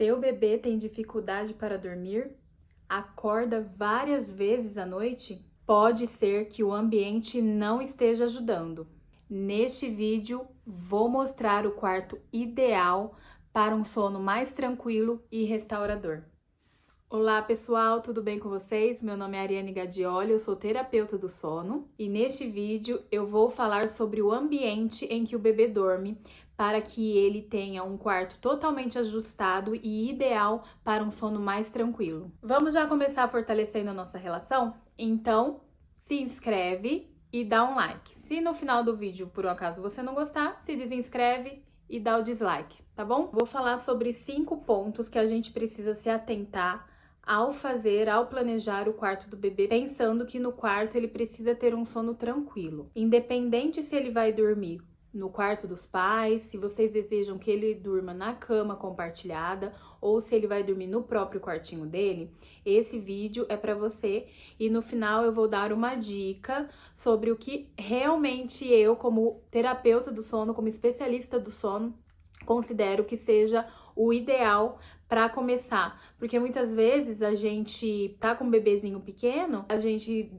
Seu bebê tem dificuldade para dormir? Acorda várias vezes à noite? Pode ser que o ambiente não esteja ajudando. Neste vídeo, vou mostrar o quarto ideal para um sono mais tranquilo e restaurador. Olá pessoal, tudo bem com vocês? Meu nome é Ariane Gadioli, eu sou terapeuta do sono e neste vídeo eu vou falar sobre o ambiente em que o bebê dorme para que ele tenha um quarto totalmente ajustado e ideal para um sono mais tranquilo. Vamos já começar fortalecendo a nossa relação? Então, se inscreve e dá um like. Se no final do vídeo, por um acaso, você não gostar, se desinscreve e dá o dislike, tá bom? Vou falar sobre 5 pontos que a gente precisa se atentar ao planejar o quarto do bebê, pensando que no quarto ele precisa ter um sono tranquilo. Independente se ele vai dormir no quarto dos pais, se vocês desejam que ele durma na cama compartilhada ou se ele vai dormir no próprio quartinho dele, esse vídeo é para você e no final eu vou dar uma dica sobre o que realmente eu, como terapeuta do sono, como especialista do sono, considero que seja o ideal para começar, porque muitas vezes a gente tá com um bebezinho pequeno, a gente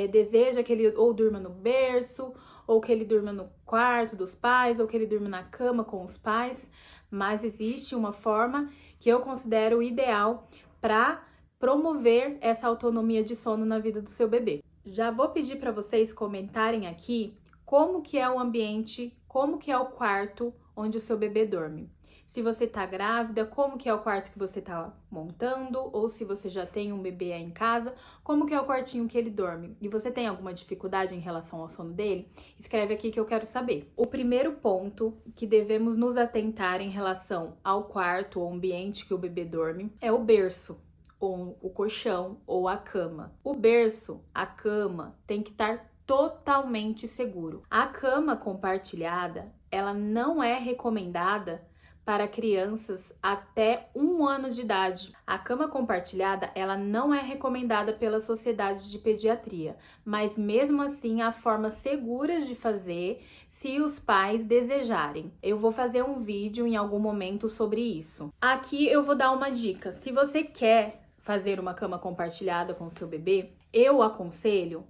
deseja que ele ou durma no berço, ou que ele durma no quarto dos pais, ou que ele durma na cama com os pais, mas existe uma forma que eu considero ideal para promover essa autonomia de sono na vida do seu bebê. Já vou pedir para vocês comentarem aqui como que é o ambiente, como que é o quarto onde o seu bebê dorme. Se você tá grávida, como que é o quarto que você tá montando, ou se você já tem um bebê aí em casa, como que é o quartinho que ele dorme. E você tem alguma dificuldade em relação ao sono dele? Escreve aqui que eu quero saber. O primeiro ponto que devemos nos atentar em relação ao quarto ou ambiente que o bebê dorme é o berço, ou o colchão, ou a cama. O berço, a cama, tem que estar totalmente seguro. A cama compartilhada, ela não é recomendada para crianças até 1 ano de idade. A cama compartilhada, ela não é recomendada pela Sociedade de Pediatria, mas mesmo assim há formas seguras de fazer se os pais desejarem. Eu vou fazer um vídeo em algum momento sobre isso. Aqui eu vou dar uma dica. Se você quer fazer uma cama compartilhada com o seu bebê, eu aconselho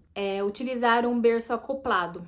utilizar um berço acoplado.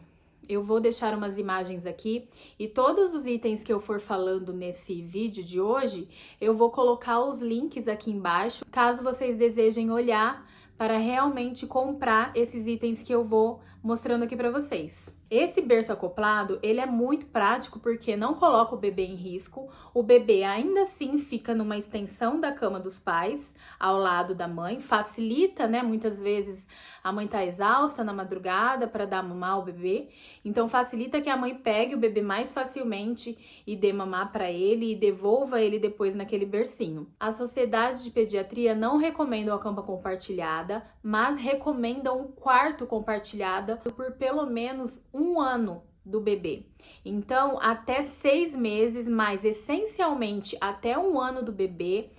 Eu vou deixar umas imagens aqui e todos os itens que eu for falando nesse vídeo de hoje, eu vou colocar os links aqui embaixo, caso vocês desejem olhar para realmente comprar esses itens que eu vou mostrando aqui para vocês. Esse berço acoplado, ele é muito prático porque não coloca o bebê em risco, o bebê ainda assim fica numa extensão da cama dos pais, ao lado da mãe, facilita, né? Muitas vezes a mãe tá exausta na madrugada para dar mamar ao bebê, então facilita que a mãe pegue o bebê mais facilmente e dê mamar para ele e devolva ele depois naquele bercinho. A Sociedade de Pediatria não recomenda a cama compartilhada, mas recomenda um quarto compartilhado por pelo menos 1 ano do bebê. Então, até 6 meses, mas essencialmente até 1 ano do bebê,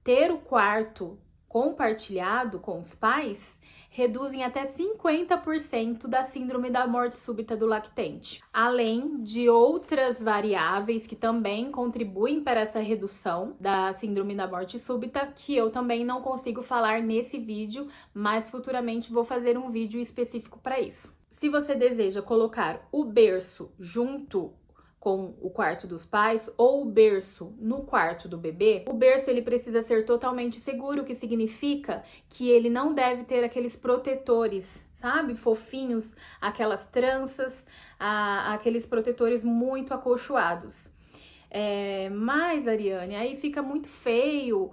ter o quarto compartilhado com os pais reduzem até 50% da síndrome da morte súbita do lactente, além de outras variáveis que também contribuem para essa redução da síndrome da morte súbita, que eu também não consigo falar nesse vídeo, mas futuramente vou fazer um vídeo específico para isso. Se você deseja colocar o berço junto com o quarto dos pais ou o berço no quarto do bebê, o berço ele precisa ser totalmente seguro, o que significa que ele não deve ter aqueles protetores, sabe, fofinhos, aquelas tranças, aqueles protetores muito acolchoados. Mas, Ariane, aí fica muito feio,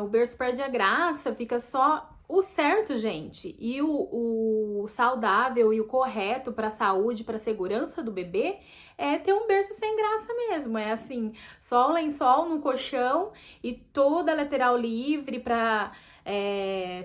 o berço perde a graça, fica só o certo, gente, e o saudável e o correto para a saúde, para a segurança do bebê é ter um berço sem graça mesmo. É assim, só o lençol no colchão e toda a lateral livre para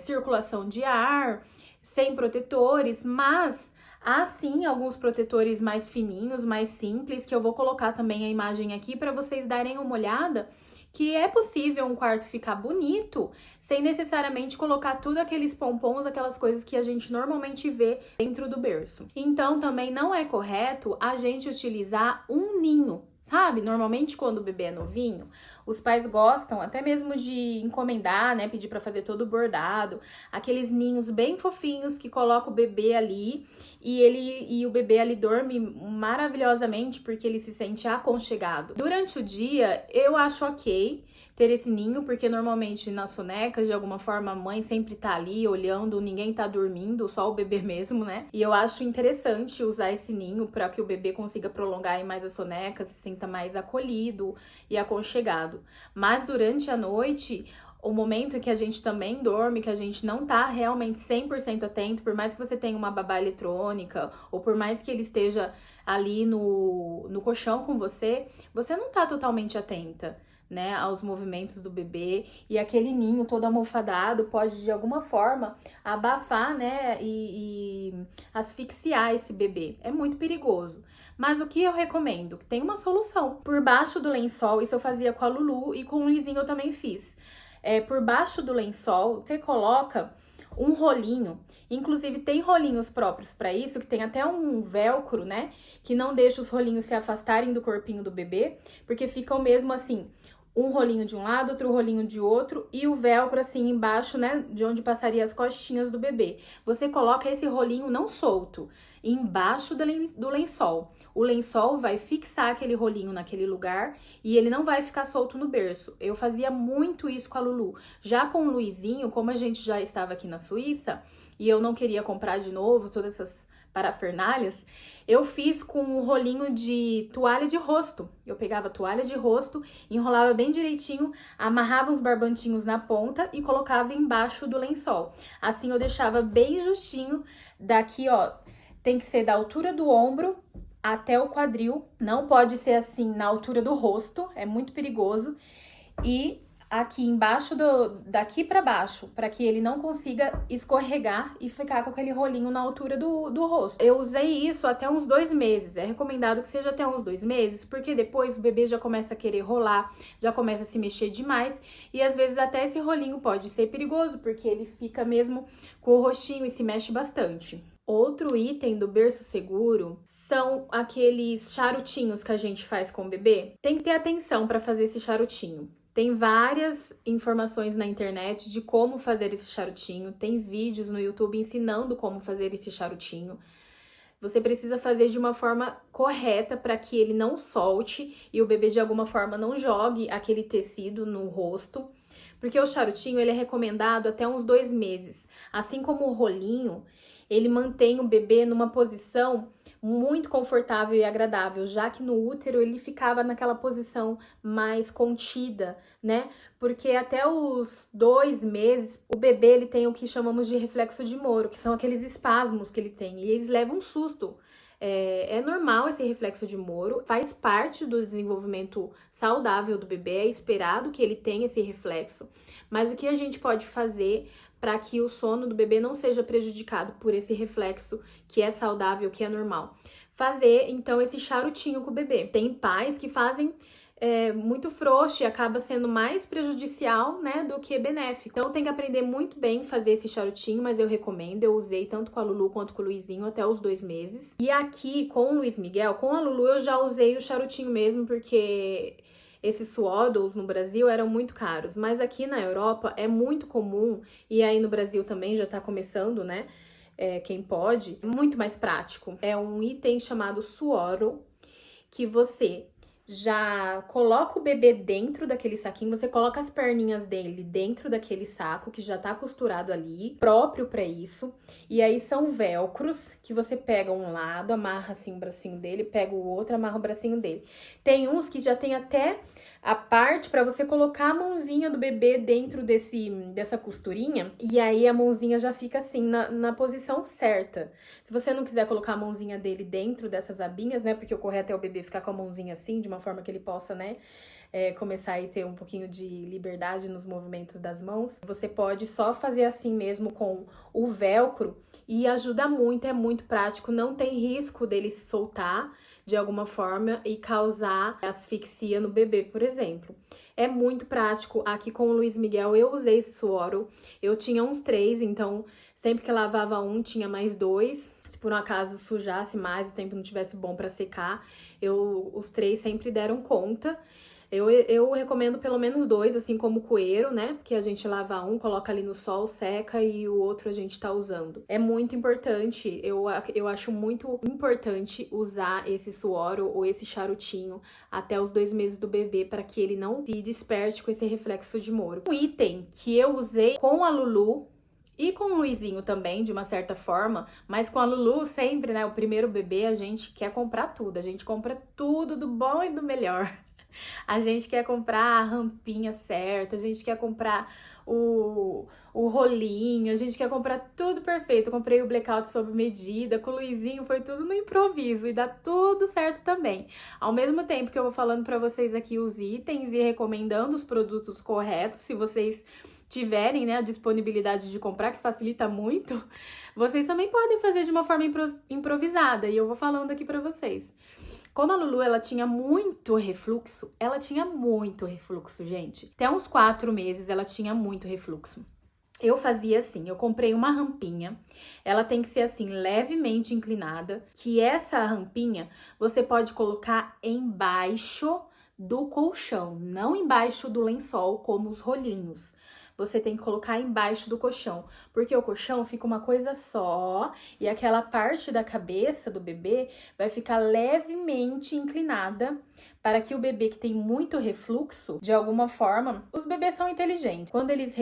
circulação de ar, sem protetores, mas há sim alguns protetores mais fininhos, mais simples, que eu vou colocar também a imagem aqui para vocês darem uma olhada, que é possível um quarto ficar bonito sem necessariamente colocar tudo aqueles pompons, aquelas coisas que a gente normalmente vê dentro do berço. Então também não é correto a gente utilizar um ninho, sabe? Normalmente quando o bebê é novinho, Os pais gostam até mesmo de encomendar, né, pedir para fazer todo o bordado, aqueles ninhos bem fofinhos que coloca o bebê ali e o bebê ali dorme maravilhosamente porque ele se sente aconchegado. Durante o dia, eu acho ok ter esse ninho, porque normalmente nas sonecas, de alguma forma, a mãe sempre tá ali olhando, ninguém tá dormindo, só o bebê mesmo, né? E eu acho interessante usar esse ninho para que o bebê consiga prolongar aí mais a soneca, se sinta mais acolhido e aconchegado. Mas durante a noite, o momento em que a gente também dorme, que a gente não tá realmente 100% atento, por mais que você tenha uma babá eletrônica, ou por mais que ele esteja ali no colchão com você, você não tá totalmente atenta, né, aos movimentos do bebê, e aquele ninho todo almofadado pode de alguma forma abafar, né, e asfixiar esse bebê. É muito perigoso. Mas o que eu recomendo? Tem uma solução. Por baixo do lençol, isso eu fazia com a Lulu e com o Lizinho eu também fiz. Por baixo do lençol, você coloca um rolinho, inclusive tem rolinhos próprios para isso, que tem até um velcro, né, que não deixa os rolinhos se afastarem do corpinho do bebê, porque ficam mesmo assim, um rolinho de um lado, outro rolinho de outro, e o velcro assim embaixo, né, de onde passaria as costinhas do bebê. Você coloca esse rolinho não solto, embaixo do lençol. O lençol vai fixar aquele rolinho naquele lugar e ele não vai ficar solto no berço. Eu fazia muito isso com a Lulu. Já com o Luizinho, como a gente já estava aqui na Suíça e eu não queria comprar de novo todas essas parafernálias, eu fiz com um rolinho de toalha de rosto. Eu pegava a toalha de rosto, enrolava bem direitinho, amarrava uns barbantinhos na ponta e colocava embaixo do lençol. Assim eu deixava bem justinho daqui, ó, tem que ser da altura do ombro até o quadril, não pode ser assim na altura do rosto, é muito perigoso. E aqui embaixo, daqui para baixo, para que ele não consiga escorregar e ficar com aquele rolinho na altura do rosto. Eu usei isso até uns 2 meses, é recomendado que seja até uns 2 meses, porque depois o bebê já começa a querer rolar, já começa a se mexer demais, e às vezes até esse rolinho pode ser perigoso, porque ele fica mesmo com o rostinho e se mexe bastante. Outro item do berço seguro são aqueles charutinhos que a gente faz com o bebê. Tem que ter atenção para fazer esse charutinho. Tem várias informações na internet de como fazer esse charutinho, tem vídeos no YouTube ensinando como fazer esse charutinho. Você precisa fazer de uma forma correta para que ele não solte e o bebê de alguma forma não jogue aquele tecido no rosto, porque o charutinho ele é recomendado até uns 2 meses. Assim como o rolinho, ele mantém o bebê numa posição muito confortável e agradável, já que no útero ele ficava naquela posição mais contida, né? Porque até os 2 meses, o bebê ele tem o que chamamos de reflexo de Moro, que são aqueles espasmos que ele tem, e eles levam um susto. É normal esse reflexo de Moro, faz parte do desenvolvimento saudável do bebê, é esperado que ele tenha esse reflexo, mas o que a gente pode fazer para que o sono do bebê não seja prejudicado por esse reflexo que é saudável, que é normal? Fazer, então, esse charutinho com o bebê. Tem pais que fazem muito frouxo e acaba sendo mais prejudicial, né, do que benéfico. Então tem que aprender muito bem fazer esse charutinho, mas eu recomendo. Eu usei tanto com a Lulu quanto com o Luizinho até os 2 meses. E aqui com o Luiz Miguel, com a Lulu eu já usei o charutinho mesmo, porque esses swaddles no Brasil eram muito caros, mas aqui na Europa é muito comum, e aí no Brasil também já tá começando, né, quem pode, é muito mais prático. É um item chamado swaddle, que você já coloca o bebê dentro daquele saquinho, você coloca as perninhas dele dentro daquele saco que já tá costurado ali, próprio para isso. E aí são velcros que você pega um lado, amarra assim o bracinho dele, pega o outro, amarra o bracinho dele. Tem uns que já tem até a parte para você colocar a mãozinha do bebê dentro dessa costurinha, e aí a mãozinha já fica assim na posição certa. Se você não quiser colocar a mãozinha dele dentro dessas abinhas, né, porque o correto é o bebê ficar com a mãozinha assim, de uma forma que ele possa, né, começar a ter um pouquinho de liberdade nos movimentos das mãos, você pode só fazer assim mesmo com o velcro e ajuda muito, é muito prático, não tem risco dele se soltar de alguma forma e causar asfixia no bebê, por exemplo. É muito prático. Aqui com o Luiz Miguel eu usei esse suoro, eu tinha uns 3, então sempre que lavava um tinha mais 2. Se por um acaso sujasse mais, o tempo não tivesse bom para secar, os 3 sempre deram conta. Eu recomendo pelo menos 2, assim como o coeiro, né? Porque a gente lava um, coloca ali no sol, seca e o outro a gente tá usando. É muito importante, eu acho muito importante usar esse suor ou esse charutinho até os 2 meses do bebê para que ele não se desperte com esse reflexo de Moro. Um item que eu usei com a Lulu e com o Luizinho também, de uma certa forma, mas com a Lulu sempre, né? O primeiro bebê a gente quer comprar tudo, a gente compra tudo do bom e do melhor. A gente quer comprar a rampinha certa, a gente quer comprar o rolinho, a gente quer comprar tudo perfeito. Eu comprei o blackout sob medida, com o Luizinho foi tudo no improviso e dá tudo certo também. Ao mesmo tempo que eu vou falando pra vocês aqui os itens e recomendando os produtos corretos, se vocês tiverem, né, a disponibilidade de comprar, que facilita muito, vocês também podem fazer de uma forma improvisada e eu vou falando aqui pra vocês. Como a Lulu, ela tinha muito refluxo, gente. Até uns 4 meses ela tinha muito refluxo. Eu fazia assim, eu comprei uma rampinha, ela tem que ser assim, levemente inclinada, que essa rampinha você pode colocar embaixo do colchão, não embaixo do lençol, como os rolinhos. Você tem que colocar embaixo do colchão, porque o colchão fica uma coisa só e aquela parte da cabeça do bebê vai ficar levemente inclinada para que o bebê que tem muito refluxo, de alguma forma, os bebês são inteligentes. Quando eles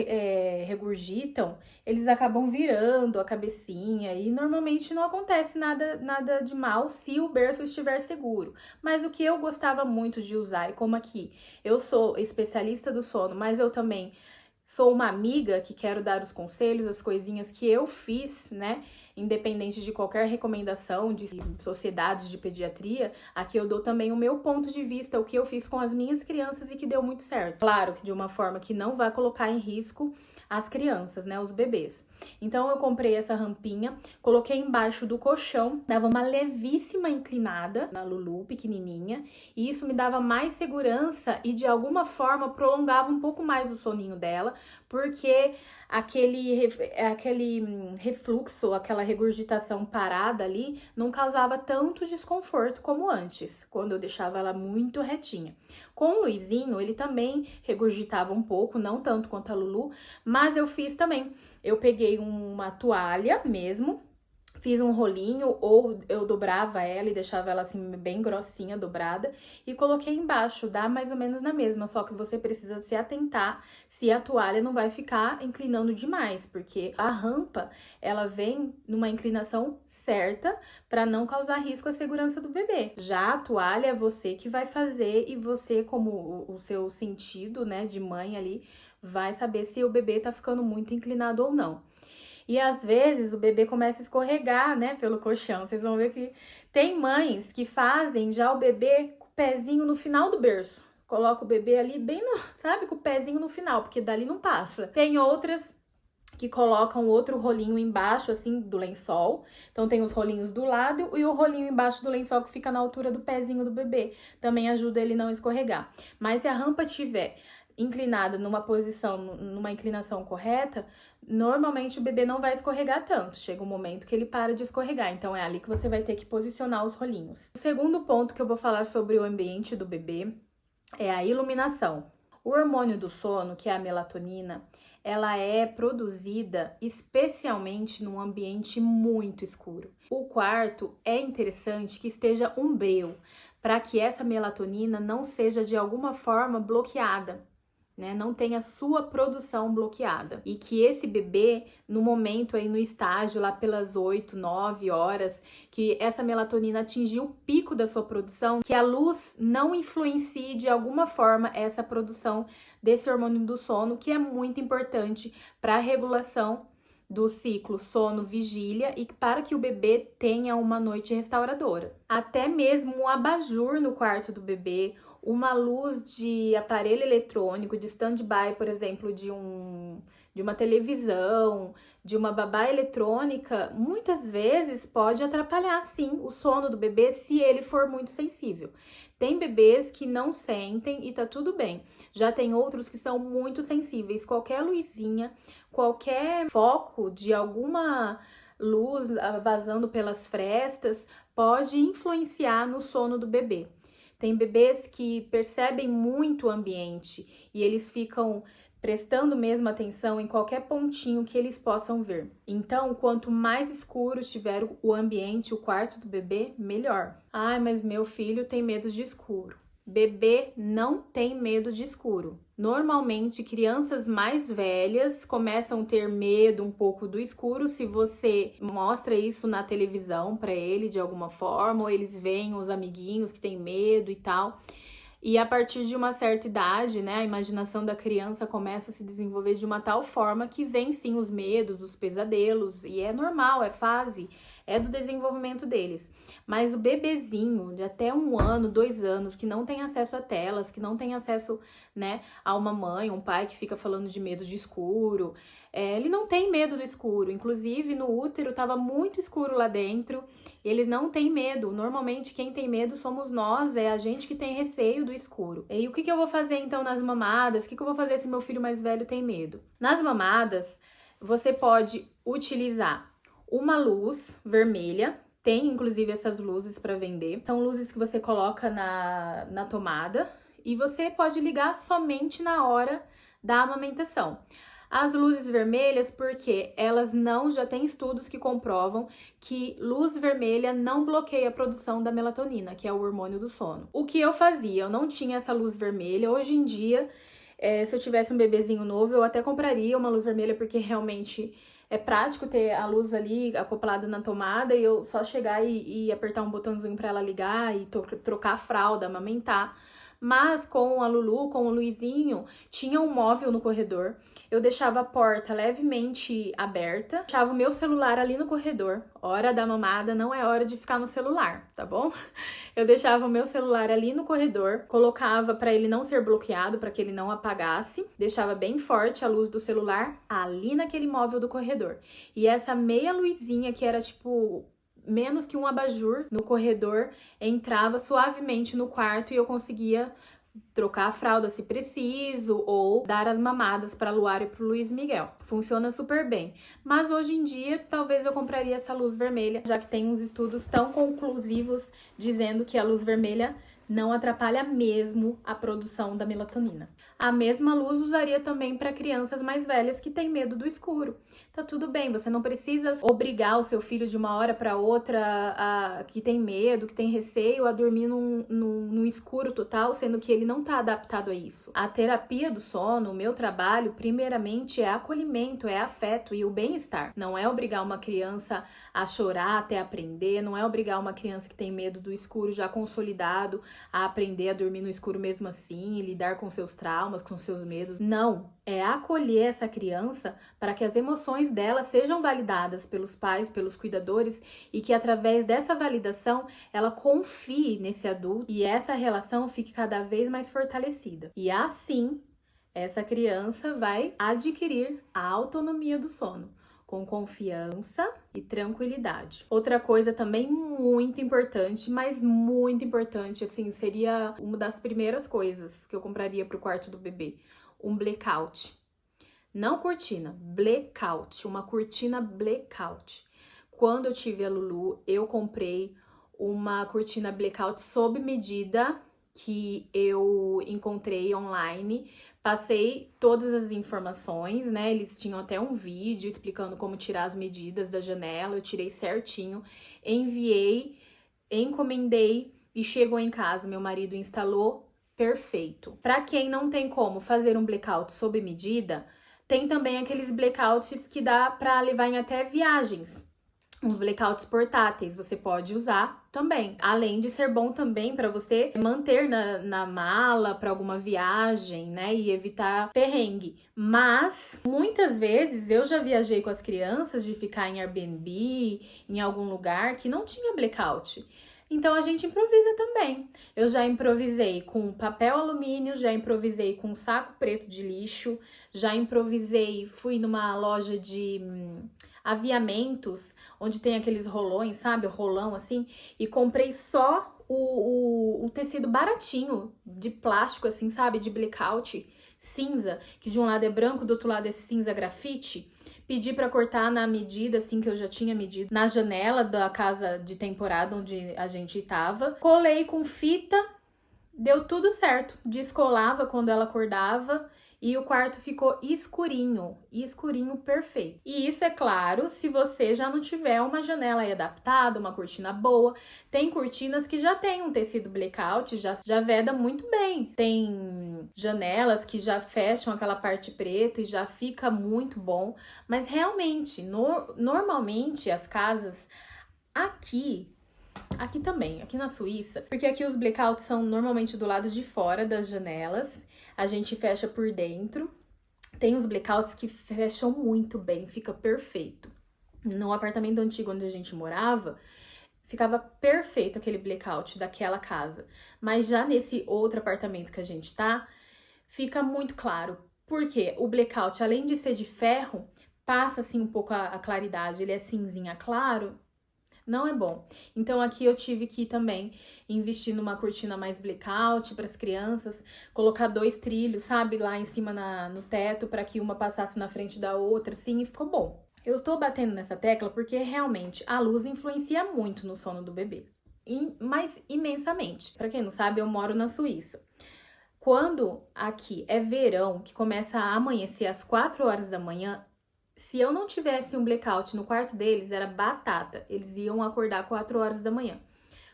regurgitam, eles acabam virando a cabecinha e normalmente não acontece nada de mal se o berço estiver seguro. Mas o que eu gostava muito de usar, e como aqui eu sou especialista do sono, mas eu também sou uma amiga que quero dar os conselhos, as coisinhas que eu fiz, né? Independente de qualquer recomendação de sociedades de pediatria, aqui eu dou também o meu ponto de vista, o que eu fiz com as minhas crianças e que deu muito certo. Claro que de uma forma que não vai colocar em risco as crianças, né, os bebês. Então eu comprei essa rampinha, coloquei embaixo do colchão, dava uma levíssima inclinada na Lulu, pequenininha, e isso me dava mais segurança e de alguma forma prolongava um pouco mais o soninho dela, porque aquele refluxo, aquela regurgitação parada ali, não causava tanto desconforto como antes, quando eu deixava ela muito retinha. Com o Luizinho, ele também regurgitava um pouco, não tanto quanto a Lulu, mas eu fiz também. Eu peguei uma toalha mesmo, fiz um rolinho ou eu dobrava ela e deixava ela assim bem grossinha, dobrada, e coloquei embaixo, dá mais ou menos na mesma, só que você precisa se atentar se a toalha não vai ficar inclinando demais, porque a rampa, ela vem numa inclinação certa para não causar risco à segurança do bebê. Já a toalha é você que vai fazer e você, como o seu sentido, né, de mãe ali, vai saber se o bebê tá ficando muito inclinado ou não. E às vezes o bebê começa a escorregar, né, pelo colchão. Vocês vão ver que tem mães que fazem já o bebê com o pezinho no final do berço. Coloca o bebê ali bem no, sabe, com o pezinho no final, porque dali não passa. Tem outras que colocam outro rolinho embaixo, assim, do lençol. Então tem os rolinhos do lado e o rolinho embaixo do lençol que fica na altura do pezinho do bebê. Também ajuda ele não escorregar. Mas se a rampa tiver inclinada numa posição, numa inclinação correta, normalmente o bebê não vai escorregar tanto. Chega um momento que ele para de escorregar, então é ali que você vai ter que posicionar os rolinhos. O segundo ponto que eu vou falar sobre o ambiente do bebê é a iluminação. O hormônio do sono, que é a melatonina, ela é produzida especialmente num ambiente muito escuro. O quarto é interessante que esteja umbreu, para que essa melatonina não seja de alguma forma bloqueada, né, não tenha sua produção bloqueada. E que esse bebê, no momento aí, no estágio, lá pelas 8, 9 horas, que essa melatonina atingiu o pico da sua produção, que a luz não influencie de alguma forma essa produção desse hormônio do sono, que é muito importante para a regulação do ciclo sono-vigília e para que o bebê tenha uma noite restauradora. Até mesmo um abajur no quarto do bebê, uma luz de aparelho eletrônico, de stand-by, por exemplo, de uma televisão, de uma babá eletrônica, muitas vezes pode atrapalhar, sim, o sono do bebê se ele for muito sensível. Tem bebês que não sentem e tá tudo bem. Já tem outros que são muito sensíveis. Qualquer luzinha, qualquer foco de alguma luz vazando pelas frestas pode influenciar no sono do bebê. Tem bebês que percebem muito o ambiente e eles ficam prestando mesmo atenção em qualquer pontinho que eles possam ver. Então, quanto mais escuro estiver o ambiente, o quarto do bebê, melhor. Ai, mas meu filho tem medo de escuro. Bebê não tem medo de escuro. Normalmente, crianças mais velhas começam a ter medo um pouco do escuro se você mostra isso na televisão para ele de alguma forma, ou eles veem os amiguinhos que têm medo e tal. E a partir de uma certa idade, né, a imaginação da criança começa a se desenvolver de uma tal forma que vem sim os medos, os pesadelos, e é normal, é fase, é do desenvolvimento deles. Mas o bebezinho de até 1 ano, 2 anos, que não tem acesso a telas, que não tem acesso, né, a uma mãe, um pai que fica falando de medo de escuro, ele não tem medo do escuro. Inclusive, no útero estava muito escuro lá dentro, ele não tem medo. Normalmente, quem tem medo somos nós, é a gente que tem receio do escuro. E o que eu vou fazer então nas mamadas? O que eu vou fazer se meu filho mais velho tem medo? Nas mamadas, você pode utilizar uma luz vermelha. Tem inclusive essas luzes para vender. São luzes que você coloca na tomada e você pode ligar somente na hora da amamentação. As luzes vermelhas, porque elas não, já tem estudos que comprovam que luz vermelha não bloqueia a produção da melatonina, que é o hormônio do sono. O que eu fazia? Eu não tinha essa luz vermelha. Hoje em dia, se eu tivesse um bebezinho novo, eu até compraria uma luz vermelha, porque realmente é prático ter a luz ali acoplada na tomada e eu só chegar e apertar um botãozinho para ela ligar e trocar a fralda, amamentar. Mas com a Lulu, com o Luizinho, tinha um móvel no corredor. Eu deixava a porta levemente aberta, deixava o meu celular ali no corredor. Hora da mamada não é hora de ficar no celular, tá bom? Eu deixava o meu celular ali no corredor, colocava para ele não ser bloqueado, para que ele não apagasse, deixava bem forte a luz do celular ali naquele móvel do corredor. E essa meia luzinha que era tipo menos que um abajur no corredor, entrava suavemente no quarto e eu conseguia trocar a fralda se preciso ou dar as mamadas para a Luara e para o Luiz Miguel. Funciona super bem. Mas hoje em dia, talvez eu compraria essa luz vermelha, já que tem uns estudos tão conclusivos dizendo que a luz vermelha não atrapalha mesmo a produção da melatonina. A mesma luz usaria também para crianças mais velhas que têm medo do escuro. Tá tudo bem, você não precisa obrigar o seu filho de uma hora para outra que tem medo, que tem receio, a dormir num escuro total, sendo que ele não está adaptado a isso. A terapia do sono, o meu trabalho, primeiramente é acolhimento, é afeto e o bem-estar. Não é obrigar uma criança a chorar até aprender, não é obrigar uma criança que tem medo do escuro já consolidado a aprender a dormir no escuro mesmo assim, lidar com seus traumas, com seus medos. Não, é acolher essa criança para que as emoções dela sejam validadas pelos pais, pelos cuidadores e que através dessa validação ela confie nesse adulto e essa relação fique cada vez mais fortalecida. E assim, essa criança vai adquirir a autonomia do sono, com confiança e tranquilidade. Outra coisa também muito importante, mas muito importante, assim, seria uma das primeiras coisas que eu compraria para o quarto do bebê, um blackout. Não cortina, blackout, uma cortina blackout. Quando eu tive a Lulu, eu comprei uma cortina blackout sob medida que eu encontrei online, passei todas as informações, né? Eles tinham até um vídeo explicando como tirar as medidas da janela, eu tirei certinho, enviei, encomendei e chegou em casa, meu marido instalou, perfeito. Para quem não tem como fazer um blackout sob medida, tem também aqueles blackouts que dá para levar em até viagens. Uns blackouts portáteis você pode usar também, além de ser bom também para você manter na mala para alguma viagem, né, e evitar perrengue. Mas muitas vezes eu já viajei com as crianças de ficar em Airbnb, em algum lugar que não tinha blackout. Então a gente improvisa também. Eu já improvisei com papel alumínio, já improvisei com saco preto de lixo, já improvisei, fui numa loja de aviamentos, onde tem aqueles rolões, sabe? O rolão assim, e comprei só o tecido baratinho, de plástico assim, sabe? De blackout, cinza, que de um lado é branco, do outro lado é cinza grafite. Pedi para cortar na medida, assim, que eu já tinha medido, na janela da casa de temporada onde a gente tava. Colei com fita Deu tudo certo, descolava quando ela acordava e o quarto ficou escurinho, escurinho perfeito. E isso é claro se você já não tiver uma janela aí adaptada, uma cortina boa. Tem cortinas que já tem um tecido blackout, já veda muito bem. Tem janelas que já fecham aquela parte preta e já fica muito bom. Mas realmente, normalmente as casas aqui também, aqui na Suíça, porque aqui os blackouts são normalmente do lado de fora das janelas, a gente fecha por dentro. Tem os blackouts que fecham muito bem, fica perfeito. No apartamento antigo onde a gente morava, ficava perfeito aquele blackout daquela casa. Mas já nesse outro apartamento que a gente tá, fica muito claro. Porque o blackout, além de ser de ferro, passa assim um pouco a claridade, ele é cinzinha claro. Não é bom. Então aqui eu tive que também investir numa cortina mais blackout para as crianças, colocar 2 trilhos, sabe, lá em cima no teto para que uma passasse na frente da outra, assim, e ficou bom. Eu tô batendo nessa tecla porque realmente a luz influencia muito no sono do bebê, mas imensamente. Para quem não sabe, eu moro na Suíça. Quando aqui é verão, que começa a amanhecer às 4 horas da manhã, se eu não tivesse um blackout no quarto deles, era batata. Eles iam acordar 4 horas da manhã.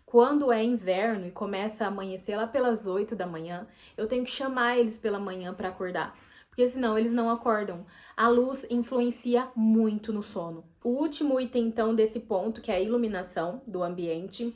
Quando é inverno e começa a amanhecer lá pelas 8 da manhã, eu tenho que chamar eles pela manhã para acordar, porque senão eles não acordam. A luz influencia muito no sono. O último item, então, desse ponto, que é a iluminação do ambiente,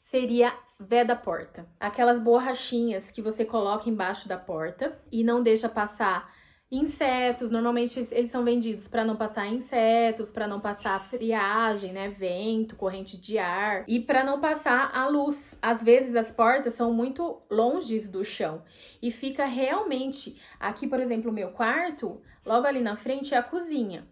seria veda porta. Aquelas borrachinhas que você coloca embaixo da porta e não deixa passar insetos. Normalmente eles são vendidos para não passar insetos, para não passar friagem, né, vento, corrente de ar e para não passar a luz. Às vezes as portas são muito longe do chão e fica realmente aqui, por exemplo, o meu quarto, logo ali na frente é a cozinha.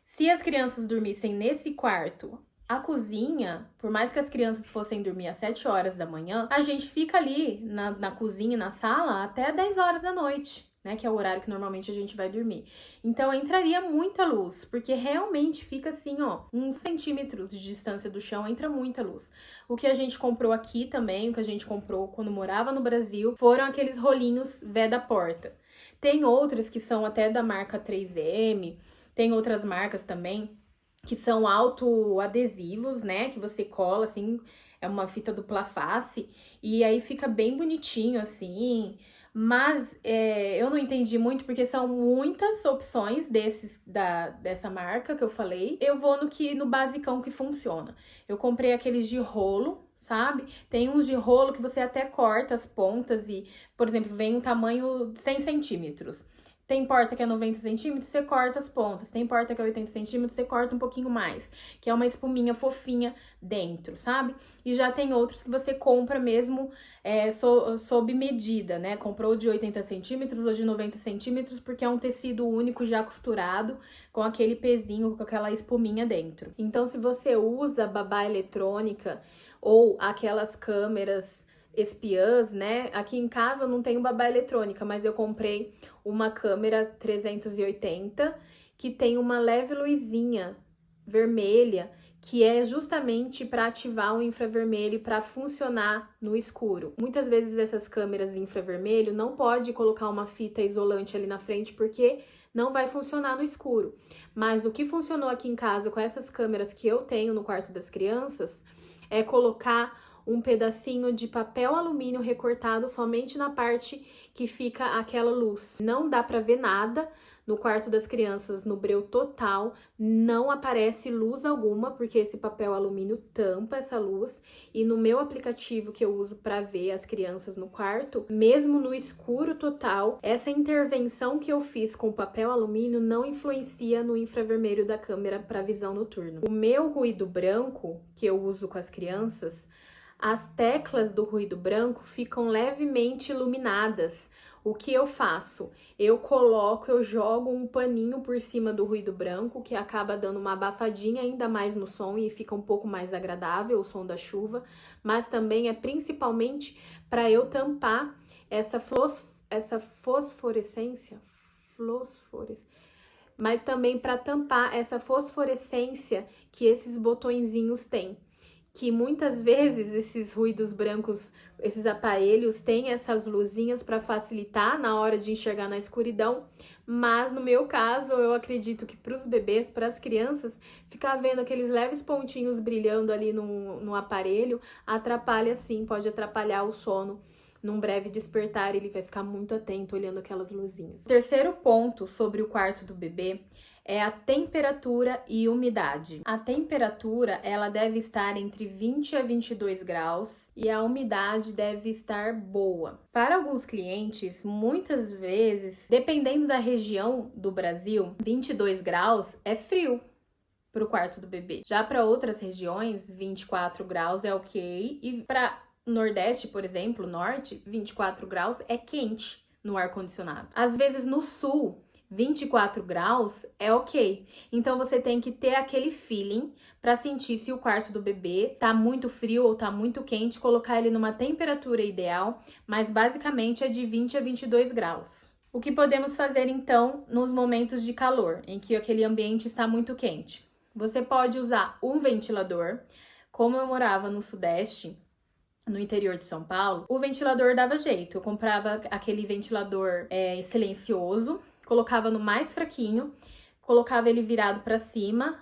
Se as crianças dormissem nesse quarto, a cozinha, por mais que as crianças fossem dormir às 7 horas da manhã, a gente fica ali na cozinha, na sala, até 10 horas da noite, né? Que é o horário que normalmente a gente vai dormir. Então entraria muita luz, porque realmente fica assim, ó, uns centímetros de distância do chão, entra muita luz. O que a gente comprou aqui também, o que a gente comprou quando morava no Brasil, foram aqueles rolinhos veda porta. Tem outros que são até da marca 3M, tem outras marcas também que são autoadesivos, né? Que você cola, assim, é uma fita dupla face, e aí fica bem bonitinho, assim. Mas eu não entendi muito, porque são muitas opções dessa marca que eu falei. Eu vou no basicão que funciona. Eu comprei aqueles de rolo, sabe? Tem uns de rolo que você até corta as pontas e, por exemplo, vem um tamanho 100 centímetros. Tem porta que é 90 centímetros, você corta as pontas. Tem porta que é 80 centímetros, você corta um pouquinho mais. Que é uma espuminha fofinha dentro, sabe? E já tem outros que você compra mesmo sob medida, né? Comprou de 80 centímetros ou de 90 centímetros, porque é um tecido único já costurado, com aquele pezinho, com aquela espuminha dentro. Então, se você usa babá eletrônica ou aquelas câmeras espiãs, né? Aqui em casa eu não tenho babá eletrônica, mas eu comprei uma câmera 380 que tem uma leve luzinha vermelha, que é justamente para ativar o infravermelho para funcionar no escuro. Muitas vezes essas câmeras infravermelho não pode colocar uma fita isolante ali na frente porque não vai funcionar no escuro. Mas o que funcionou aqui em casa com essas câmeras que eu tenho no quarto das crianças é colocar um pedacinho de papel alumínio recortado somente na parte que fica aquela luz. Não dá para ver nada no quarto das crianças, no breu total, não aparece luz alguma, porque esse papel alumínio tampa essa luz. E no meu aplicativo que eu uso para ver as crianças no quarto, mesmo no escuro total, essa intervenção que eu fiz com o papel alumínio não influencia no infravermelho da câmera para visão noturna. O meu ruído branco, que eu uso com as crianças, as teclas do ruído branco ficam levemente iluminadas. O que eu faço? Eu jogo um paninho por cima do ruído branco, que acaba dando uma abafadinha ainda mais no som e fica um pouco mais agradável o som da chuva, mas também é principalmente para eu tampar essa fosforescência, mas também para tampar essa fosforescência que esses botõezinhos têm. que muitas vezes esses ruídos brancos, esses aparelhos têm essas luzinhas para facilitar na hora de enxergar na escuridão, mas no meu caso, eu acredito que para os bebês, para as crianças, ficar vendo aqueles leves pontinhos brilhando ali no aparelho atrapalha sim, pode atrapalhar o sono. Num breve despertar, ele vai ficar muito atento olhando aquelas luzinhas. O terceiro ponto sobre o quarto do bebê é a temperatura e umidade. A temperatura, ela deve estar entre 20 a 22 graus e a umidade deve estar boa. Para alguns clientes, muitas vezes, dependendo da região do Brasil, 22 graus é frio para o quarto do bebê. Já para outras regiões, 24 graus é ok, e para Nordeste, por exemplo, Norte, 24 graus é quente no ar-condicionado. Às vezes no Sul, 24 graus é ok. Então você tem que ter aquele feeling para sentir se o quarto do bebê tá muito frio ou tá muito quente, colocar ele numa temperatura ideal, mas basicamente é de 20 a 22 graus. O que podemos fazer então nos momentos de calor, em que aquele ambiente está muito quente? Você pode usar um ventilador. Como eu morava no Sudeste, no interior de São Paulo, o ventilador dava jeito. Eu comprava aquele ventilador silencioso, colocava no mais fraquinho, colocava ele virado para cima,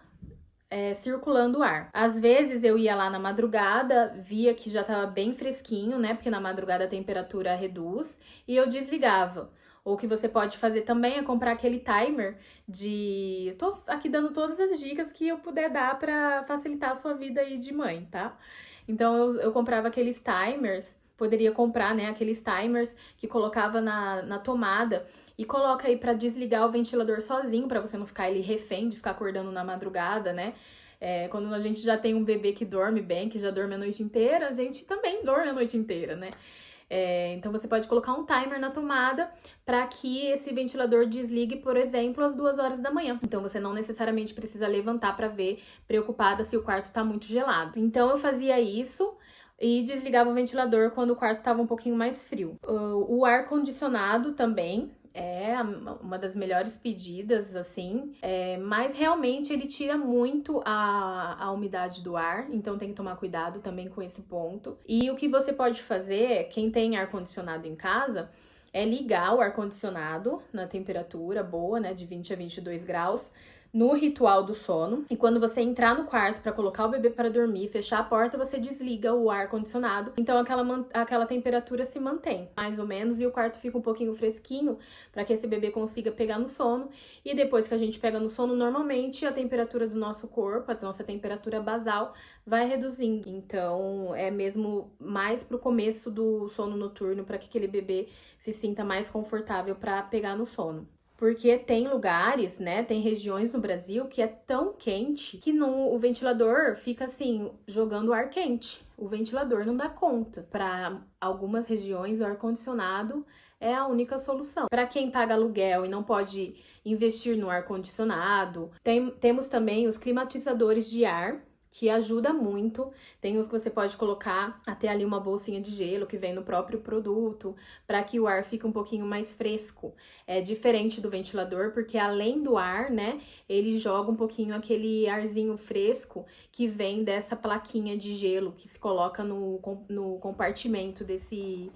circulando o ar. Às vezes eu ia lá na madrugada, via que já estava bem fresquinho, né? Porque na madrugada a temperatura reduz, e eu desligava. Ou o que você pode fazer também é comprar aquele timer de... Eu tô aqui dando todas as dicas que eu puder dar para facilitar a sua vida aí de mãe, tá? Então eu comprava aqueles timers, poderia comprar, né, aqueles timers que colocava na tomada e coloca aí para desligar o ventilador sozinho, para você não ficar ele refém de ficar acordando na madrugada, né? Quando a gente já tem um bebê que dorme bem, que já dorme a noite inteira, a gente também dorme a noite inteira, né? Então você pode colocar um timer na tomada para que esse ventilador desligue, por exemplo, às 2 horas da manhã. Então você não necessariamente precisa levantar para ver, preocupada se o quarto está muito gelado. Então eu fazia isso e desligava o ventilador quando o quarto estava um pouquinho mais frio. O ar condicionado também é uma das melhores pedidas, assim, mas realmente ele tira muito a umidade do ar, então tem que tomar cuidado também com esse ponto. E o que você pode fazer, quem tem ar-condicionado em casa, é ligar o ar-condicionado na temperatura boa, né, de 20 a 22 graus, no ritual do sono. E quando você entrar no quarto para colocar o bebê para dormir, fechar a porta, você desliga o ar-condicionado. Então aquela temperatura se mantém, mais ou menos, e o quarto fica um pouquinho fresquinho para que esse bebê consiga pegar no sono. E depois que a gente pega no sono, normalmente a temperatura do nosso corpo, a nossa temperatura basal, vai reduzindo. Então é mesmo mais pro começo do sono noturno, para que aquele bebê se sinta mais confortável para pegar no sono. Porque tem lugares, né, tem regiões no Brasil que é tão quente que o ventilador fica assim, jogando ar quente. O ventilador não dá conta. Para algumas regiões, o ar-condicionado é a única solução. Para quem paga aluguel e não pode investir no ar-condicionado, temos também os climatizadores de ar, que ajuda muito. Tem os que você pode colocar até ali uma bolsinha de gelo que vem no próprio produto, para que o ar fique um pouquinho mais fresco. É diferente do ventilador, porque além do ar, né, ele joga um pouquinho aquele arzinho fresco que vem dessa plaquinha de gelo que se coloca no compartimento desse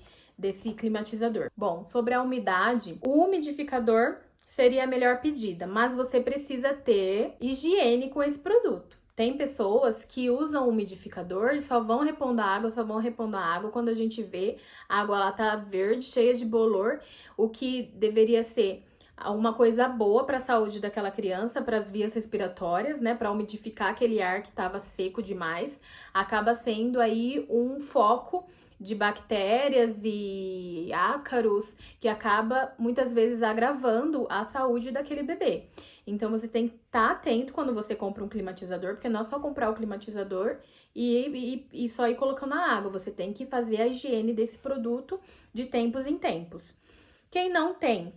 climatizador. Bom, sobre a umidade, o umidificador seria a melhor pedida, mas você precisa ter higiene com esse produto. Tem pessoas que usam o umidificador e só vão repondo a água quando a gente vê a água lá tá verde, cheia de bolor, o que deveria ser uma coisa boa para a saúde daquela criança, para as vias respiratórias, né, para umidificar aquele ar que estava seco demais, acaba sendo aí um foco de bactérias e ácaros que acaba muitas vezes agravando a saúde daquele bebê. Então você tem que estar atento quando você compra um climatizador, porque não é só comprar o climatizador e só ir colocando a água. Você tem que fazer a higiene desse produto de tempos em tempos. Quem não tem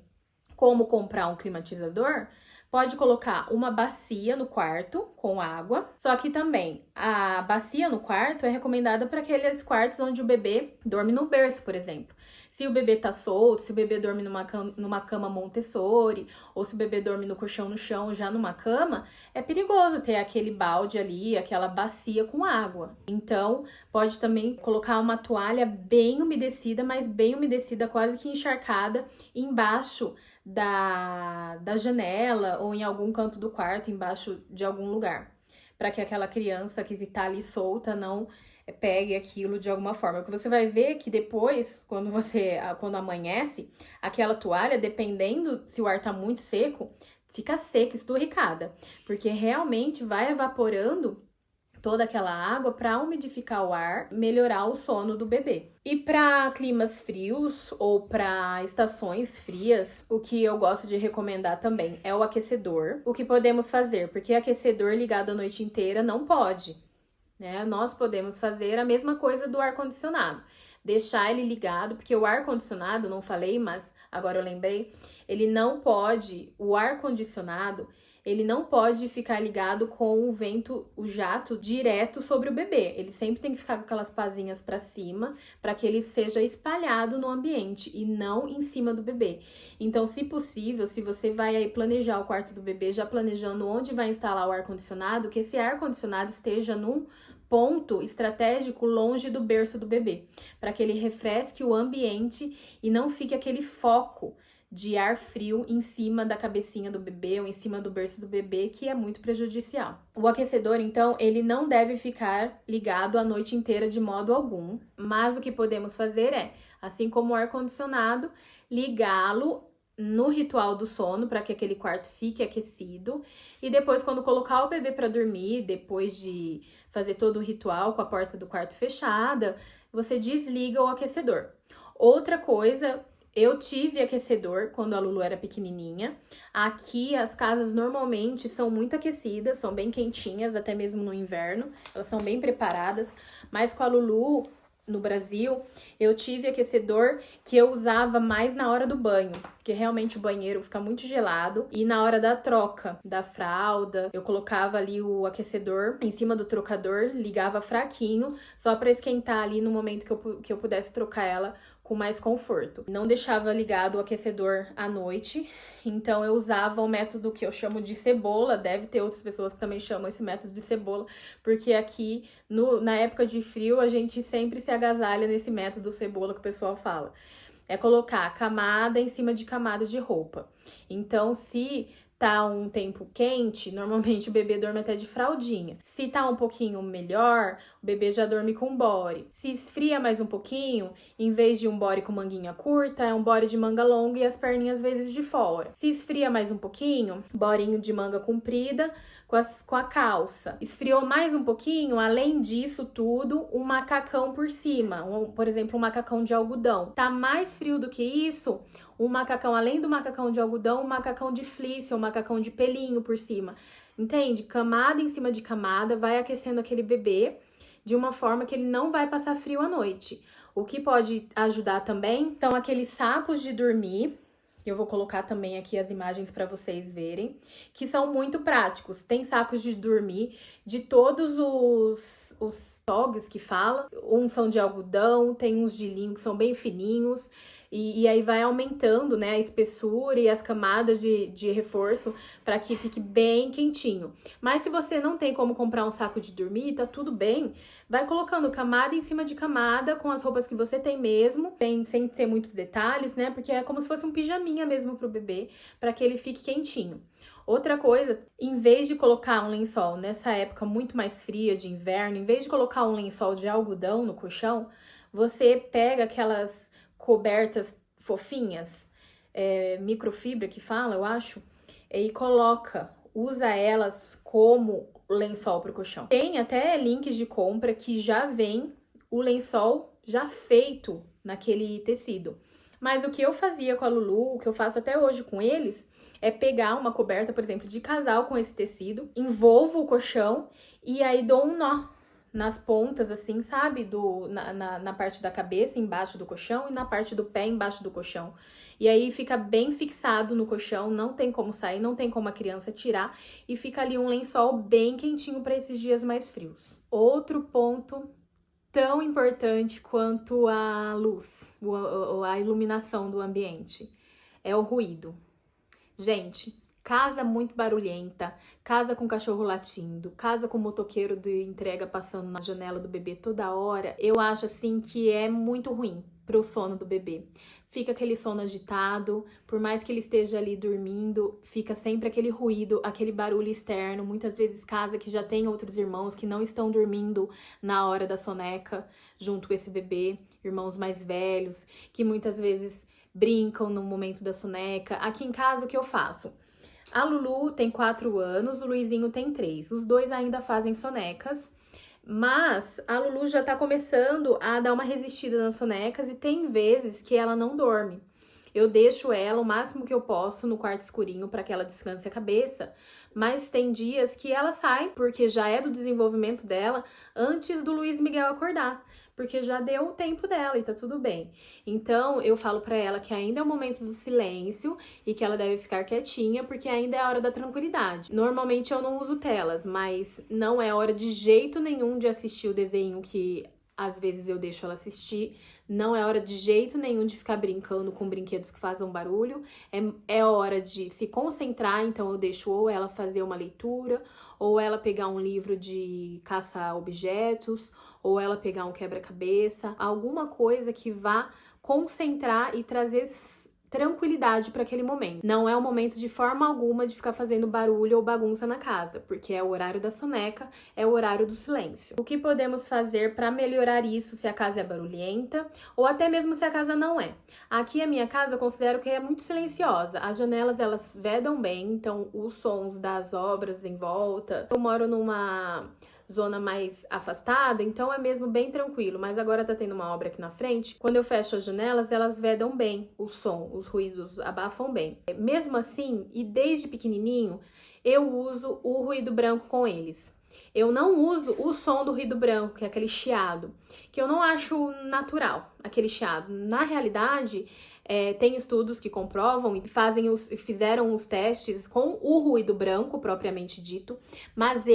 como comprar um climatizador, Pode colocar uma bacia no quarto com água, só que também a bacia no quarto é recomendada para aqueles quartos onde o bebê dorme no berço, por exemplo. Se o bebê tá solto, se o bebê dorme numa cama Montessori, ou se o bebê dorme no colchão no chão, já numa cama, é perigoso ter aquele balde ali, aquela bacia com água. Então, pode também colocar uma toalha bem umedecida, mas bem umedecida, quase que encharcada, embaixo da janela ou em algum canto do quarto, embaixo de algum lugar, para que aquela criança que está ali solta não pegue aquilo de alguma forma. Porque você vai ver que depois, quando amanhece, aquela toalha, dependendo se o ar tá muito seco, fica seca, esturricada, porque realmente vai evaporando toda aquela água para umidificar o ar, melhorar o sono do bebê. E para climas frios ou para estações frias, o que eu gosto de recomendar também é o aquecedor. O que podemos fazer? Porque aquecedor ligado a noite inteira não pode, né? Nós podemos fazer a mesma coisa do ar-condicionado. Deixar ele ligado, porque o ar-condicionado, não falei, mas agora eu lembrei, o ar-condicionado, ele não pode ficar ligado com o vento, o jato, direto sobre o bebê. Ele sempre tem que ficar com aquelas pazinhas para cima, para que ele seja espalhado no ambiente e não em cima do bebê. Então, se possível, se você vai aí planejar o quarto do bebê, já planejando onde vai instalar o ar-condicionado, que esse ar-condicionado esteja num ponto estratégico longe do berço do bebê, para que ele refresque o ambiente e não fique aquele foco de ar frio em cima da cabecinha do bebê ou em cima do berço do bebê, que é muito prejudicial. O aquecedor, então, ele não deve ficar ligado a noite inteira de modo algum, mas o que podemos fazer é, assim como o ar-condicionado, ligá-lo no ritual do sono para que aquele quarto fique aquecido, e depois, quando colocar o bebê para dormir, depois de fazer todo o ritual com a porta do quarto fechada, você desliga o aquecedor. Outra coisa, eu tive aquecedor quando a Lulu era pequenininha. Aqui as casas normalmente são muito aquecidas, são bem quentinhas, até mesmo no inverno, elas são bem preparadas, mas com a Lulu no Brasil, eu tive aquecedor que eu usava mais na hora do banho, porque realmente o banheiro fica muito gelado, e na hora da troca da fralda, eu colocava ali o aquecedor em cima do trocador, ligava fraquinho, só para esquentar ali no momento que eu pudesse trocar ela com mais conforto. Não deixava ligado o aquecedor à noite, então eu usava o método que eu chamo de cebola, deve ter outras pessoas que também chamam esse método de cebola, porque aqui na época de frio a gente sempre se agasalha nesse método cebola que o pessoal fala. É colocar camada em cima de camada de roupa. Então, se tá um tempo quente, normalmente o bebê dorme até de fraldinha. Se tá um pouquinho melhor, o bebê já dorme com body. Se esfria mais um pouquinho, em vez de um body com manguinha curta, é um body de manga longa e as perninhas às vezes de fora. Se esfria mais um pouquinho, bodinho de manga comprida com a calça. Esfriou mais um pouquinho, além disso tudo, um macacão por cima. Por exemplo, um macacão de algodão. Tá mais frio do que isso, um macacão, além do macacão de algodão, um macacão de fleece ou um macacão de pelinho por cima. Entende? Camada em cima de camada, vai aquecendo aquele bebê de uma forma que ele não vai passar frio à noite. O que pode ajudar também são aqueles sacos de dormir. Eu vou colocar também aqui as imagens para vocês verem, que são muito práticos. Tem sacos de dormir de todos os togs que fala. Uns são de algodão, tem uns de linho que são bem fininhos. E aí vai aumentando, né, a espessura e as camadas de reforço para que fique bem quentinho. Mas se você não tem como comprar um saco de dormir, tá tudo bem. Vai colocando camada em cima de camada com as roupas que você tem mesmo, sem ter muitos detalhes, né, porque é como se fosse um pijaminha mesmo pro bebê, para que ele fique quentinho. Outra coisa, em vez de colocar um lençol nessa época muito mais fria de inverno, em vez de colocar um lençol de algodão no colchão, você pega aquelas cobertas fofinhas, microfibra que fala, eu acho, e usa elas como lençol para o colchão. Tem até links de compra que já vem o lençol já feito naquele tecido. Mas o que eu fazia com a Lulu, o que eu faço até hoje com eles, é pegar uma coberta, por exemplo, de casal com esse tecido, envolvo o colchão e aí dou um nó nas pontas, assim, sabe? Na parte da cabeça, embaixo do colchão, e na parte do pé, embaixo do colchão. E aí fica bem fixado no colchão, não tem como sair, não tem como a criança tirar e fica ali um lençol bem quentinho para esses dias mais frios. Outro ponto tão importante quanto a luz, a iluminação do ambiente, é o ruído. Gente, casa muito barulhenta, casa com cachorro latindo, casa com motoqueiro de entrega passando na janela do bebê toda hora, eu acho assim que é muito ruim pro sono do bebê. Fica aquele sono agitado, por mais que ele esteja ali dormindo, fica sempre aquele ruído, aquele barulho externo. Muitas vezes casa que já tem outros irmãos que não estão dormindo na hora da soneca junto com esse bebê, irmãos mais velhos, que muitas vezes brincam no momento da soneca. Aqui em casa, o que eu faço? A Lulu tem 4 anos, o Luizinho tem 3. Os dois ainda fazem sonecas, mas a Lulu já tá começando a dar uma resistida nas sonecas e tem vezes que ela não dorme. Eu deixo ela o máximo que eu posso no quarto escurinho para que ela descanse a cabeça, mas tem dias que ela sai, porque já é do desenvolvimento dela, antes do Luiz Miguel acordar, porque já deu o tempo dela e tá tudo bem. Então eu falo para ela que ainda é o momento do silêncio e que ela deve ficar quietinha, porque ainda é a hora da tranquilidade. Normalmente eu não uso telas, mas não é hora de jeito nenhum de assistir o desenho que às vezes eu deixo ela assistir. Não é hora de jeito nenhum de ficar brincando com brinquedos que fazem barulho. É hora de se concentrar, então eu deixo ou ela fazer uma leitura, ou ela pegar um livro de caça objetos, ou ela pegar um quebra-cabeça, alguma coisa que vá concentrar e trazer tranquilidade para aquele momento. Não é o momento de forma alguma de ficar fazendo barulho ou bagunça na casa, porque é o horário da soneca, é o horário do silêncio. O que podemos fazer para melhorar isso se a casa é barulhenta ou até mesmo se a casa não é? Aqui a minha casa eu considero que é muito silenciosa. As janelas elas vedam bem, então os sons das obras em volta. Eu moro numa zona mais afastada, então é mesmo bem tranquilo, mas agora tá tendo uma obra aqui na frente. Quando eu fecho as janelas, elas vedam bem o som, os ruídos abafam bem. Mesmo assim, e desde pequenininho, eu uso o ruído branco com eles. Eu não uso o som do ruído branco, que é aquele chiado, que eu não acho natural, aquele chiado. Na realidade, tem estudos que comprovam e fizeram os testes com o ruído branco, propriamente dito, mas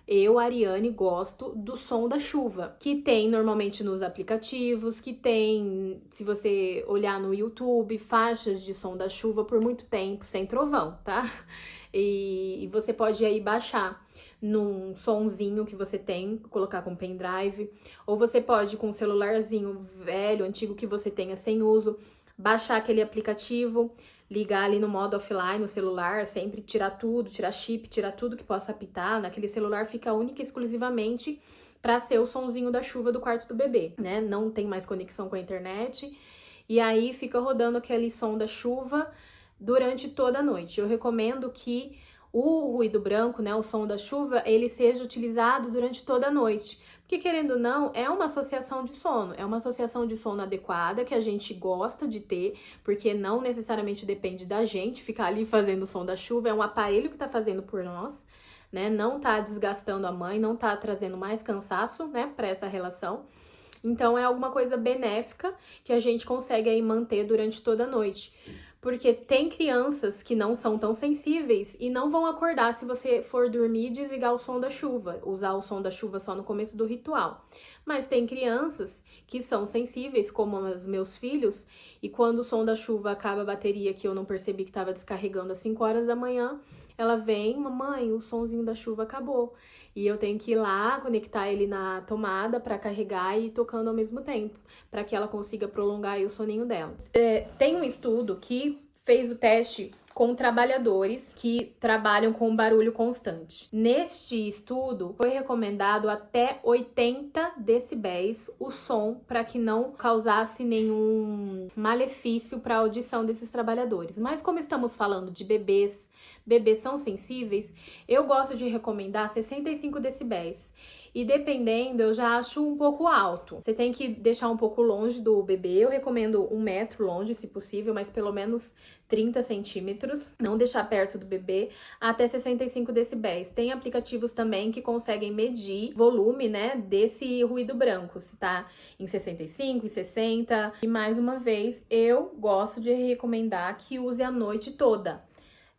eu, Ariane, gosto do som da chuva, que tem normalmente nos aplicativos, que tem, se você olhar no YouTube, faixas de som da chuva por muito tempo, sem trovão, tá? E você pode aí baixar num sonzinho que você tem, colocar com pendrive, ou você pode com um celularzinho velho, antigo que você tenha sem uso, baixar aquele aplicativo, ligar ali no modo offline no celular, sempre tirar tudo, tirar chip, tirar tudo que possa apitar, naquele celular fica única e exclusivamente para ser o sonzinho da chuva do quarto do bebê, né? Não tem mais conexão com a internet, e aí fica rodando aquele som da chuva durante toda a noite. Eu recomendo que o ruído branco, né, o som da chuva, ele seja utilizado durante toda a noite. Porque, querendo ou não, é uma associação de sono. É uma associação de sono adequada, que a gente gosta de ter, porque não necessariamente depende da gente ficar ali fazendo o som da chuva. É um aparelho que tá fazendo por nós, né? Não tá desgastando a mãe, não tá trazendo mais cansaço, né, para essa relação. Então, é alguma coisa benéfica que a gente consegue aí manter durante toda a noite. Porque tem crianças que não são tão sensíveis e não vão acordar se você for dormir e desligar o som da chuva, usar o som da chuva só no começo do ritual. Mas tem crianças que são sensíveis, como os meus filhos, e quando o som da chuva acaba a bateria, que eu não percebi que estava descarregando às 5 horas da manhã, ela vem, mamãe, o sonzinho da chuva acabou. E eu tenho que ir lá, conectar ele na tomada para carregar e ir tocando ao mesmo tempo, para que ela consiga prolongar aí o soninho dela. Tem um estudo que fez o teste com trabalhadores que trabalham com barulho constante. Neste estudo, foi recomendado até 80 decibéis o som para que não causasse nenhum malefício para a audição desses trabalhadores. Mas como estamos falando de bebês são sensíveis, eu gosto de recomendar 65 decibéis. e dependendo, eu já acho um pouco alto. Você tem que deixar um pouco longe do bebê, eu recomendo 1 metro longe, se possível, mas pelo menos 30 centímetros, não deixar perto do bebê, até 65 decibéis. Tem aplicativos também que conseguem medir volume, né, desse ruído branco, se tá em 65, em 60. E mais uma vez, eu gosto de recomendar que use a noite toda.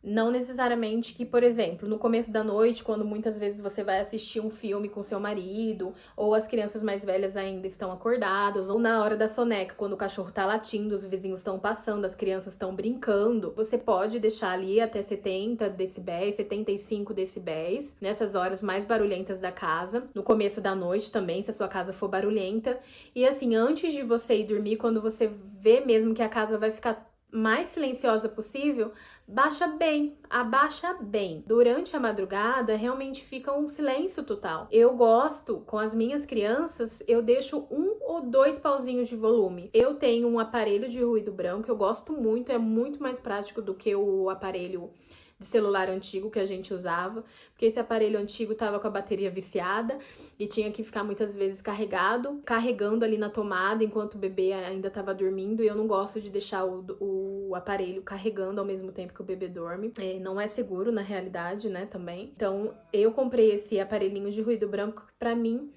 Não necessariamente que, por exemplo, no começo da noite, quando muitas vezes você vai assistir um filme com seu marido, ou as crianças mais velhas ainda estão acordadas, ou na hora da soneca, quando o cachorro tá latindo, os vizinhos estão passando, as crianças estão brincando, você pode deixar ali até 70 decibéis, 75 decibéis, nessas horas mais barulhentas da casa. No começo da noite também, se a sua casa for barulhenta. E assim, antes de você ir dormir, quando você vê mesmo que a casa vai ficar mais silenciosa possível, abaixa bem. Durante a madrugada, realmente fica um silêncio total. Eu gosto, com as minhas crianças, eu deixo 1 ou 2 pauzinhos de volume. Eu tenho um aparelho de ruído branco, eu gosto muito, é muito mais prático do que o aparelho de celular antigo que a gente usava, porque esse aparelho antigo tava com a bateria viciada e tinha que ficar muitas vezes carregando ali na tomada enquanto o bebê ainda tava dormindo, e eu não gosto de deixar o aparelho carregando ao mesmo tempo que o bebê dorme. Não é seguro na realidade, né, também. Então, eu comprei esse aparelhinho de ruído branco que pra mim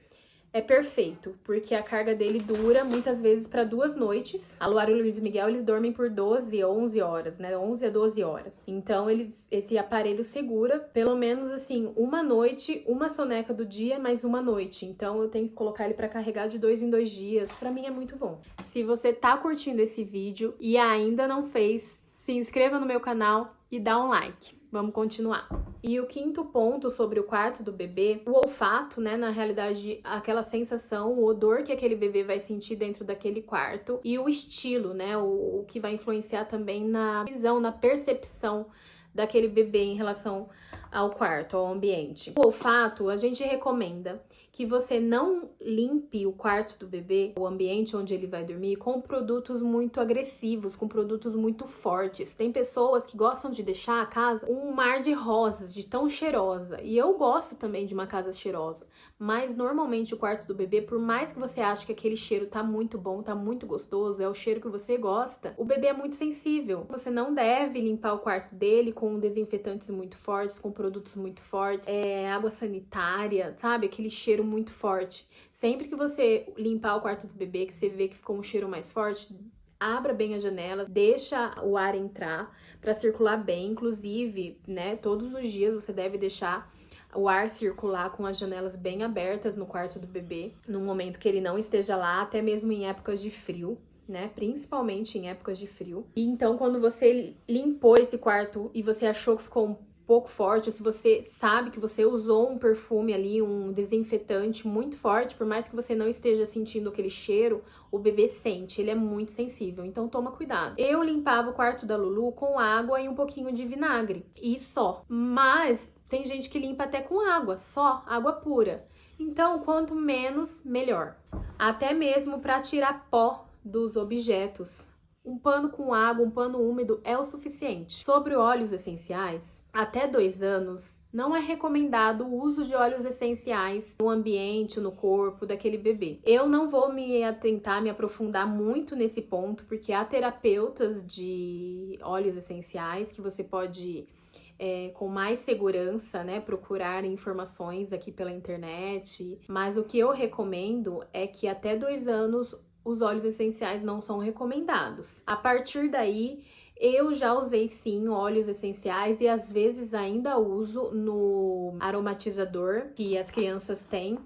é perfeito, porque a carga dele dura muitas vezes para 2 noites. A Luara e o Luiz Miguel, eles dormem por 12, 11 horas, né? 11 a 12 horas. Então, esse aparelho segura pelo menos, assim, 1 noite, 1 soneca do dia, mais 1 noite. Então, eu tenho que colocar ele para carregar de 2 em 2 dias. Para mim, é muito bom. Se você tá curtindo esse vídeo e ainda não fez, se inscreva no meu canal e dá um like. Vamos continuar. E o 5º ponto sobre o quarto do bebê, o olfato, né? Na realidade, aquela sensação, o odor que aquele bebê vai sentir dentro daquele quarto. E o estilo, né? O que vai influenciar também na visão, na percepção daquele bebê em relação ao quarto, ao ambiente. O olfato, a gente recomenda que você não limpe o quarto do bebê, o ambiente onde ele vai dormir, com produtos muito agressivos, com produtos muito fortes. Tem pessoas que gostam de deixar a casa um mar de rosas, de tão cheirosa. E eu gosto também de uma casa cheirosa. Mas normalmente o quarto do bebê, por mais que você ache que aquele cheiro tá muito bom, tá muito gostoso, é o cheiro que você gosta, o bebê é muito sensível. Você não deve limpar o quarto dele com desinfetantes muito fortes, com produtos muito fortes, água sanitária, sabe? Aquele cheiro muito forte. Sempre que você limpar o quarto do bebê, que você vê que ficou um cheiro mais forte, abra bem as janelas, deixa o ar entrar para circular bem. Inclusive, né, todos os dias você deve deixar o ar circular com as janelas bem abertas no quarto do bebê, no momento que ele não esteja lá, até mesmo em épocas de frio, né? Principalmente em épocas de frio. E então, quando você limpou esse quarto e você achou que ficou um pouco forte, ou se você sabe que você usou um perfume ali, um desinfetante muito forte, por mais que você não esteja sentindo aquele cheiro, o bebê sente, ele é muito sensível, então toma cuidado. Eu limpava o quarto da Lulu com água e um pouquinho de vinagre, e só. Mas tem gente que limpa até com água, só água pura. Então, quanto menos, melhor. Até mesmo para tirar pó dos objetos. Um pano com água, um pano úmido é o suficiente. Sobre óleos essenciais, até 2 anos, não é recomendado o uso de óleos essenciais no ambiente, no corpo daquele bebê. Eu não vou me aprofundar muito nesse ponto, porque há terapeutas de óleos essenciais que você pode, com mais segurança, né, procurar informações aqui pela internet. Mas o que eu recomendo é que até 2 anos os óleos essenciais não são recomendados. A partir daí, eu já usei sim óleos essenciais e às vezes ainda uso no aromatizador que as crianças têm.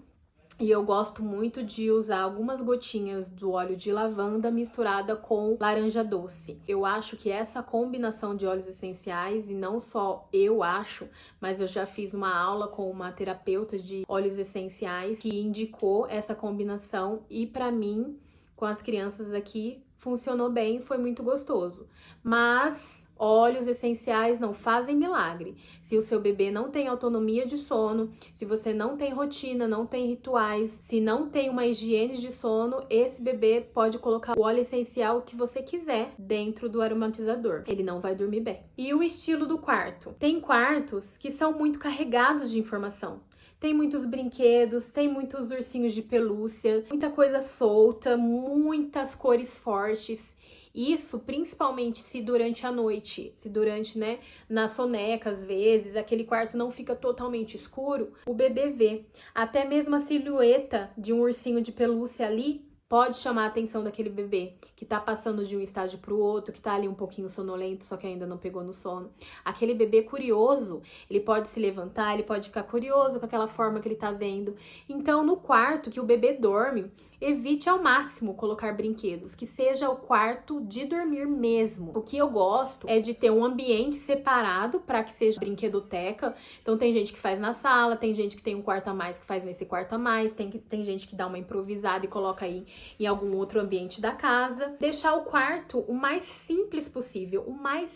E eu gosto muito de usar algumas gotinhas do óleo de lavanda misturada com laranja doce. Eu acho que essa combinação de óleos essenciais, e não só eu acho, mas eu já fiz uma aula com uma terapeuta de óleos essenciais que indicou essa combinação e para mim, com as crianças aqui, funcionou bem, foi muito gostoso. Mas óleos essenciais não fazem milagre. Se o seu bebê não tem autonomia de sono, se você não tem rotina, não tem rituais, se não tem uma higiene de sono, esse bebê pode colocar o óleo essencial que você quiser dentro do aromatizador. Ele não vai dormir bem. E o estilo do quarto? Tem quartos que são muito carregados de informação. tem muitos brinquedos, tem muitos ursinhos de pelúcia, muita coisa solta, muitas cores fortes. Isso principalmente se durante a noite, se durante, né, na soneca às vezes, aquele quarto não fica totalmente escuro, o bebê vê. Até mesmo a silhueta de um ursinho de pelúcia ali pode chamar a atenção daquele bebê que tá passando de um estágio pro outro, que tá ali um pouquinho sonolento, só que ainda não pegou no sono. Aquele bebê curioso, ele pode se levantar, ele pode ficar curioso com aquela forma que ele tá vendo. Então, no quarto que o bebê dorme, evite ao máximo colocar brinquedos, que seja o quarto de dormir mesmo. O que eu gosto é de ter um ambiente separado para que seja brinquedoteca. Então tem gente que faz na sala, tem gente que tem um quarto a mais que faz nesse quarto a mais, tem gente que dá uma improvisada e coloca aí em algum outro ambiente da casa. Deixar o quarto o mais simples possível, o mais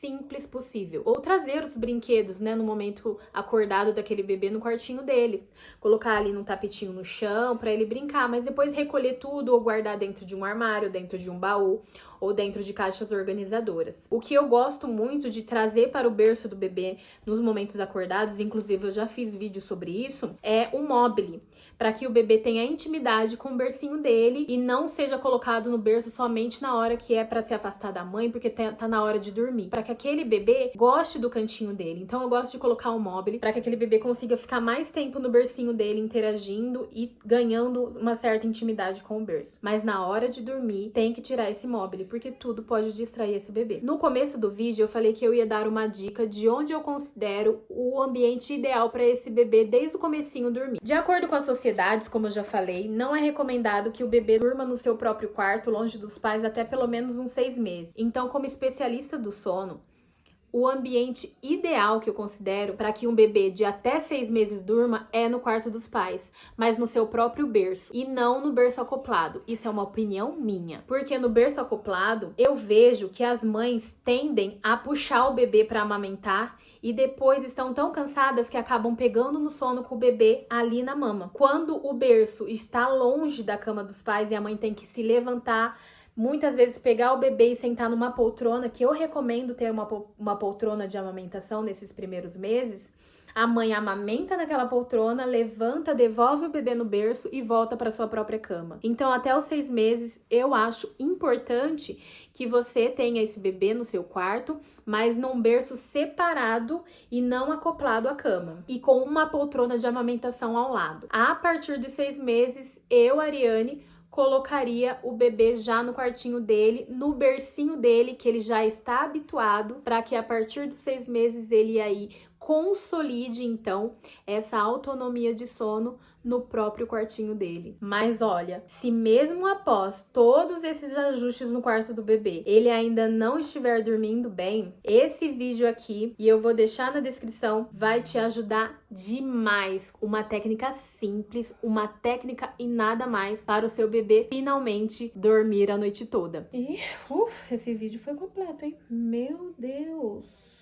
simples possível. Ou trazer os brinquedos, né, no momento acordado daquele bebê no quartinho dele. Colocar ali num tapetinho no chão para ele brincar, mas depois recolher tudo ou guardar dentro de um armário, dentro de um baú ou dentro de caixas organizadoras. O que eu gosto muito de trazer para o berço do bebê nos momentos acordados, inclusive eu já fiz vídeo sobre isso, é o mobile, para que o bebê tenha intimidade com o bercinho dele e não seja colocado no berço somente na hora que é para se afastar da mãe, porque tá na hora de dormir. Para que aquele bebê goste do cantinho dele. Então eu gosto de colocar um mobile para que aquele bebê consiga ficar mais tempo no bercinho dele, interagindo e ganhando uma certa intimidade com o berço. Mas na hora de dormir, tem que tirar esse mobile, porque tudo pode distrair esse bebê. No começo do vídeo eu falei que eu ia dar uma dica de onde eu considero o ambiente ideal para esse bebê desde o comecinho dormir. De acordo com as sociedades, como eu já falei, não é recomendado que o bebê durma no seu próprio quarto, longe dos pais, até pelo menos uns 6 meses. Então, como especialista do sono, o ambiente ideal que eu considero para que um bebê de até 6 meses durma é no quarto dos pais, mas no seu próprio berço e não no berço acoplado. Isso é uma opinião minha, porque no berço acoplado eu vejo que as mães tendem a puxar o bebê para amamentar e depois estão tão cansadas que acabam pegando no sono com o bebê ali na mama. Quando o berço está longe da cama dos pais e a mãe tem que se levantar, muitas vezes pegar o bebê e sentar numa poltrona, que eu recomendo ter uma poltrona de amamentação nesses primeiros meses, a mãe amamenta naquela poltrona, levanta, devolve o bebê no berço e volta para sua própria cama. Então, até os 6 meses, eu acho importante que você tenha esse bebê no seu quarto, mas num berço separado e não acoplado à cama. E com uma poltrona de amamentação ao lado. A partir dos 6 meses, eu, Ariane, colocaria o bebê já no quartinho dele, no bercinho dele, que ele já está habituado, para que a partir dos 6 meses ele aí consolide, então, essa autonomia de sono no próprio quartinho dele. Mas olha, se mesmo após todos esses ajustes no quarto do bebê, ele ainda não estiver dormindo bem, esse vídeo aqui, e eu vou deixar na descrição, vai te ajudar demais. Uma técnica simples, uma técnica e nada mais para o seu bebê finalmente dormir a noite toda. E, esse vídeo foi completo, hein? Meu Deus!